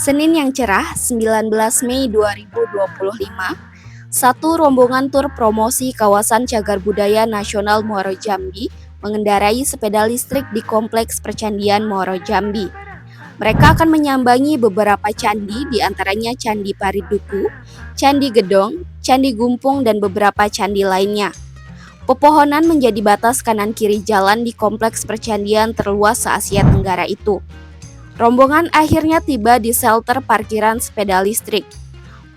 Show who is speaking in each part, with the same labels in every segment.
Speaker 1: Senin yang cerah, 19 Mei 2025, satu rombongan tur promosi kawasan Cagar Budaya Nasional Muaro Jambi mengendarai sepeda listrik di Kompleks Percandian Muaro Jambi. Mereka akan menyambangi beberapa candi, di antaranya Candi Pariduku, Candi Gedong, Candi Gumpung, dan beberapa candi lainnya. Pepohonan menjadi batas kanan kiri jalan di Kompleks Percandian terluas se-Asia Tenggara itu. Rombongan akhirnya tiba di shelter parkiran sepeda listrik.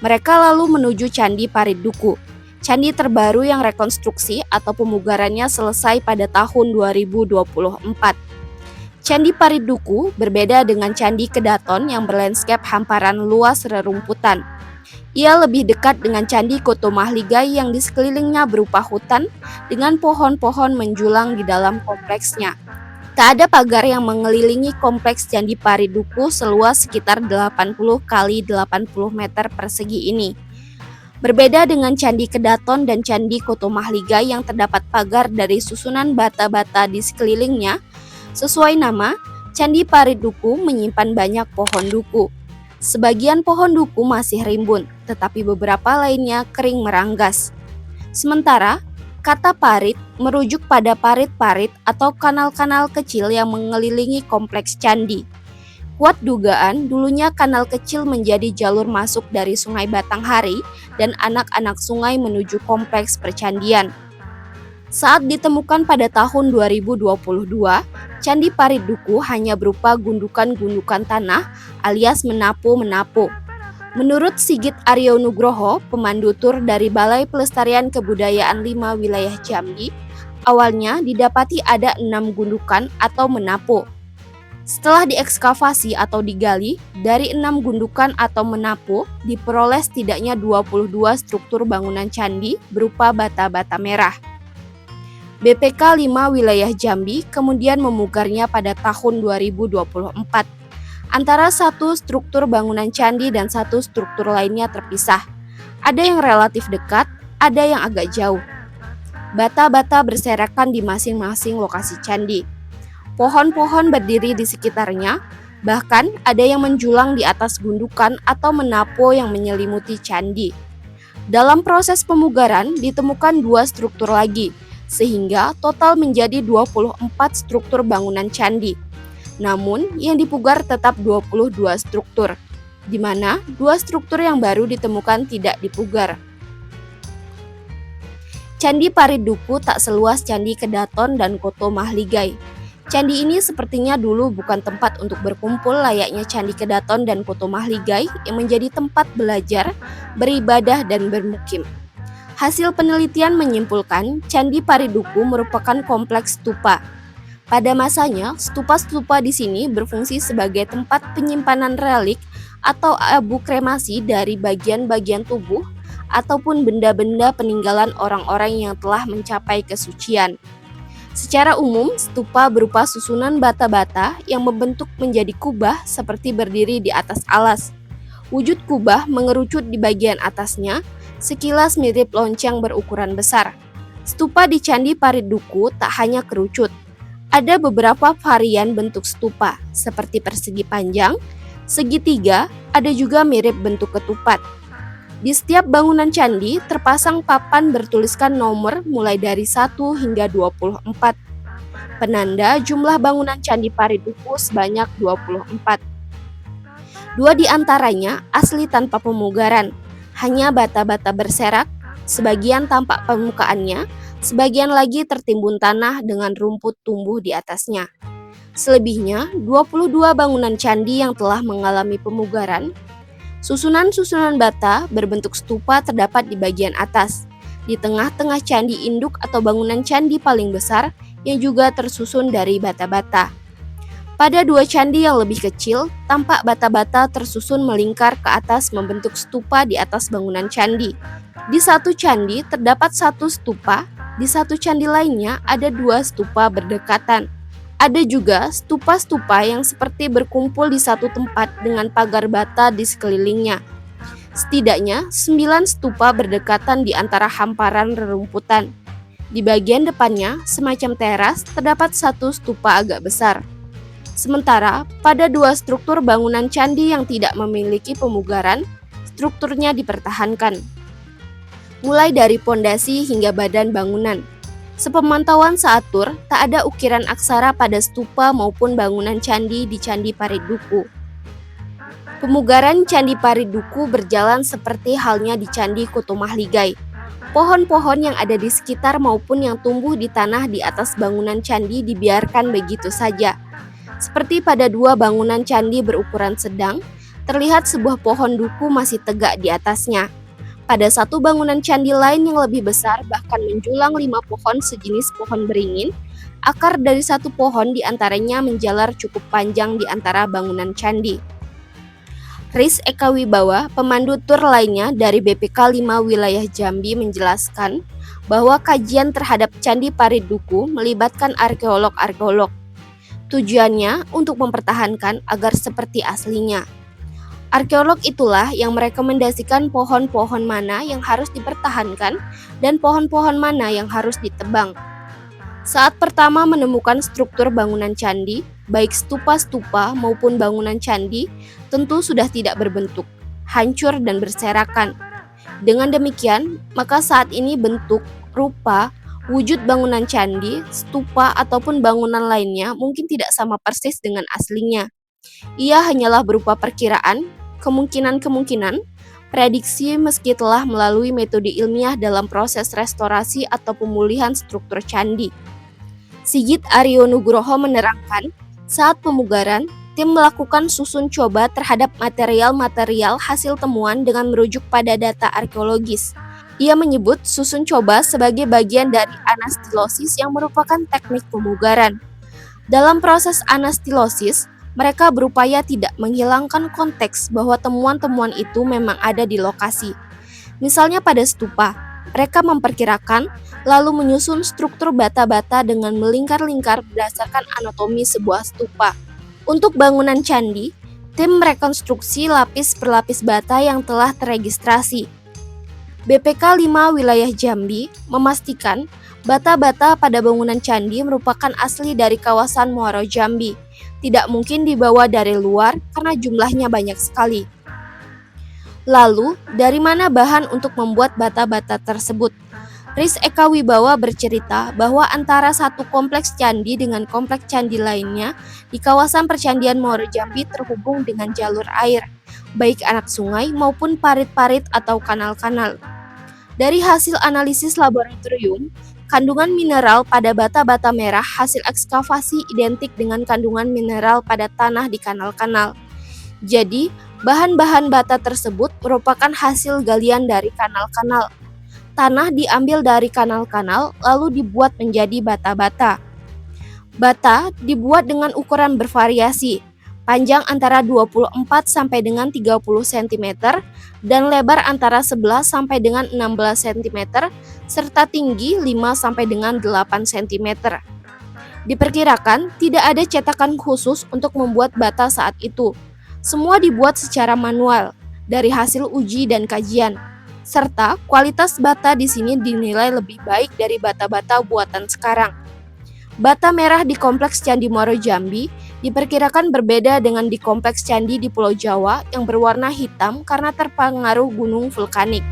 Speaker 1: Mereka lalu menuju Candi Pariduku, candi terbaru yang rekonstruksi atau pemugarannya selesai pada tahun 2024. Candi Pariduku berbeda dengan Candi Kedaton yang berlanskap hamparan luas rerumputan. Ia lebih dekat dengan Candi Kotomahligai yang di sekelilingnya berupa hutan dengan pohon-pohon menjulang di dalam kompleksnya. Tak ada pagar yang mengelilingi kompleks Candi Pariduku seluas sekitar 80 kali 80 meter persegi ini. Berbeda dengan Candi Kedaton dan Candi Kotomahligai yang terdapat pagar dari susunan bata-bata di sekelilingnya, sesuai nama, Candi Pariduku menyimpan banyak pohon duku. Sebagian pohon duku masih rimbun, tetapi beberapa lainnya kering meranggas. Sementara, kata parit merujuk pada parit-parit atau kanal-kanal kecil yang mengelilingi kompleks candi. Kuat dugaan dulunya kanal kecil menjadi jalur masuk dari Sungai Batanghari dan anak-anak sungai menuju kompleks percandian. Saat ditemukan pada tahun 2022, Candi Pariduku hanya berupa gundukan-gundukan tanah alias menapo-menapo. Menurut Sigit Aryo Nugroho, pemandu tur dari Balai Pelestarian Kebudayaan 5 Wilayah Jambi, awalnya didapati ada 6 gundukan atau menapo. Setelah diekskavasi atau digali, dari 6 gundukan atau menapo diperoleh setidaknya 22 struktur bangunan candi berupa bata-bata merah. BPK 5 Wilayah Jambi kemudian memugarnya pada tahun 2024. Antara satu struktur bangunan candi dan satu struktur lainnya terpisah. Ada yang relatif dekat, ada yang agak jauh. Bata-bata berserakan di masing-masing lokasi candi. Pohon-pohon berdiri di sekitarnya, bahkan ada yang menjulang di atas gundukan atau menapo yang menyelimuti candi. Dalam proses pemugaran ditemukan 2 struktur lagi, sehingga total menjadi 24 struktur bangunan candi. Namun, yang dipugar tetap 22 struktur, di mana 2 struktur yang baru ditemukan tidak dipugar. Candi Pariduku tak seluas Candi Kedaton dan Kotomahligai. Candi ini sepertinya dulu bukan tempat untuk berkumpul layaknya Candi Kedaton dan Kotomahligai yang menjadi tempat belajar, beribadah, dan bermukim. Hasil penelitian menyimpulkan Candi Pariduku merupakan kompleks stupa. Pada masanya, stupa-stupa di sini berfungsi sebagai tempat penyimpanan relik atau abu kremasi dari bagian-bagian tubuh ataupun benda-benda peninggalan orang-orang yang telah mencapai kesucian. Secara umum, stupa berupa susunan bata-bata yang membentuk menjadi kubah seperti berdiri di atas alas. Wujud kubah mengerucut di bagian atasnya, sekilas mirip lonceng berukuran besar. Stupa di Candi Pariduku tak hanya kerucut. Ada beberapa varian bentuk stupa, seperti persegi panjang, segitiga, ada juga mirip bentuk ketupat. Di setiap bangunan candi terpasang papan bertuliskan nomor mulai dari 1 hingga 24. Penanda jumlah bangunan Candi Pariduku sebanyak 24. 2 di antaranya asli tanpa pemugaran, hanya bata-bata berserak, sebagian tampak permukaannya, sebagian lagi tertimbun tanah dengan rumput tumbuh di atasnya. Selebihnya, 22 bangunan candi yang telah mengalami pemugaran. Susunan-susunan bata berbentuk stupa terdapat di bagian atas, di tengah-tengah candi induk atau bangunan candi paling besar yang juga tersusun dari bata-bata. Pada 2 candi yang lebih kecil, tampak bata-bata tersusun melingkar ke atas membentuk stupa di atas bangunan candi. Di satu candi terdapat 1 stupa, di satu candi lainnya ada 2 stupa berdekatan. Ada juga stupa-stupa yang seperti berkumpul di satu tempat dengan pagar bata di sekelilingnya. Setidaknya 9 stupa berdekatan di antara hamparan rerumputan. Di bagian depannya, semacam teras, terdapat 1 stupa agak besar. Sementara pada dua struktur bangunan candi yang tidak memiliki pemugaran, strukturnya dipertahankan, mulai dari pondasi hingga badan bangunan. Sepemantauan saat tur, tak ada ukiran aksara pada stupa maupun bangunan candi di Candi Parit-Duku. Pemugaran Candi Parit-Duku berjalan seperti halnya di Candi Kutomahligai. Pohon-pohon yang ada di sekitar maupun yang tumbuh di tanah di atas bangunan candi dibiarkan begitu saja. Seperti pada dua bangunan candi berukuran sedang, terlihat sebuah pohon duku masih tegak di atasnya. Pada satu bangunan candi lain yang lebih besar, bahkan menjulang 5 pohon sejenis pohon beringin, akar dari satu pohon diantaranya menjalar cukup panjang di antara bangunan candi. Riz Eka Wibawa, pemandu tur lainnya dari BPK 5 Wilayah Jambi menjelaskan bahwa kajian terhadap Candi Parit-Duku melibatkan arkeolog-arkeolog. Tujuannya untuk mempertahankan agar seperti aslinya. Arkeolog itulah yang merekomendasikan pohon-pohon mana yang harus dipertahankan dan pohon-pohon mana yang harus ditebang. Saat pertama menemukan struktur bangunan candi, baik stupa-stupa maupun bangunan candi, tentu sudah tidak berbentuk, hancur dan berserakan. Dengan demikian, maka saat ini bentuk, rupa, wujud bangunan candi, stupa, ataupun bangunan lainnya mungkin tidak sama persis dengan aslinya. Ia hanyalah berupa perkiraan, kemungkinan-kemungkinan, prediksi meski telah melalui metode ilmiah dalam proses restorasi atau pemulihan struktur candi. Sigit Aryo Nugroho menerangkan, saat pemugaran, tim melakukan susun coba terhadap material-material hasil temuan dengan merujuk pada data arkeologis. Ia menyebut susun coba sebagai bagian dari anastilosis yang merupakan teknik pemugaran. Dalam proses anastilosis, mereka berupaya tidak menghilangkan konteks bahwa temuan-temuan itu memang ada di lokasi. Misalnya pada stupa, mereka memperkirakan lalu menyusun struktur bata-bata dengan melingkar-lingkar berdasarkan anatomi sebuah stupa. Untuk bangunan candi, tim merekonstruksi lapis per lapis bata yang telah terregistrasi. BPK 5 Wilayah Jambi memastikan bata-bata pada bangunan candi merupakan asli dari kawasan Muaro Jambi. Tidak mungkin dibawa dari luar karena jumlahnya banyak sekali. Lalu, dari mana bahan untuk membuat bata-bata tersebut? Riz Eka Wibawa bercerita bahwa antara satu kompleks candi dengan kompleks candi lainnya di kawasan percandian Muaro Jambi terhubung dengan jalur air, baik anak sungai maupun parit-parit atau kanal-kanal. Dari hasil analisis laboratorium, kandungan mineral pada bata-bata merah hasil ekskavasi identik dengan kandungan mineral pada tanah di kanal-kanal. Jadi, bahan-bahan bata tersebut merupakan hasil galian dari kanal-kanal. Tanah diambil dari kanal-kanal lalu dibuat menjadi bata-bata. Bata dibuat dengan ukuran bervariasi, panjang antara 24 sampai dengan 30 cm dan lebar antara 11 sampai dengan 16 cm serta tinggi 5 sampai dengan 8 cm. Diperkirakan tidak ada cetakan khusus untuk membuat bata saat itu. Semua dibuat secara manual dari hasil uji dan kajian. Serta kualitas bata di sini dinilai lebih baik dari bata-bata buatan sekarang. Bata merah di Kompleks Candi Muaro Jambi diperkirakan berbeda dengan di Kompleks Candi di Pulau Jawa yang berwarna hitam karena terpengaruh gunung vulkanik.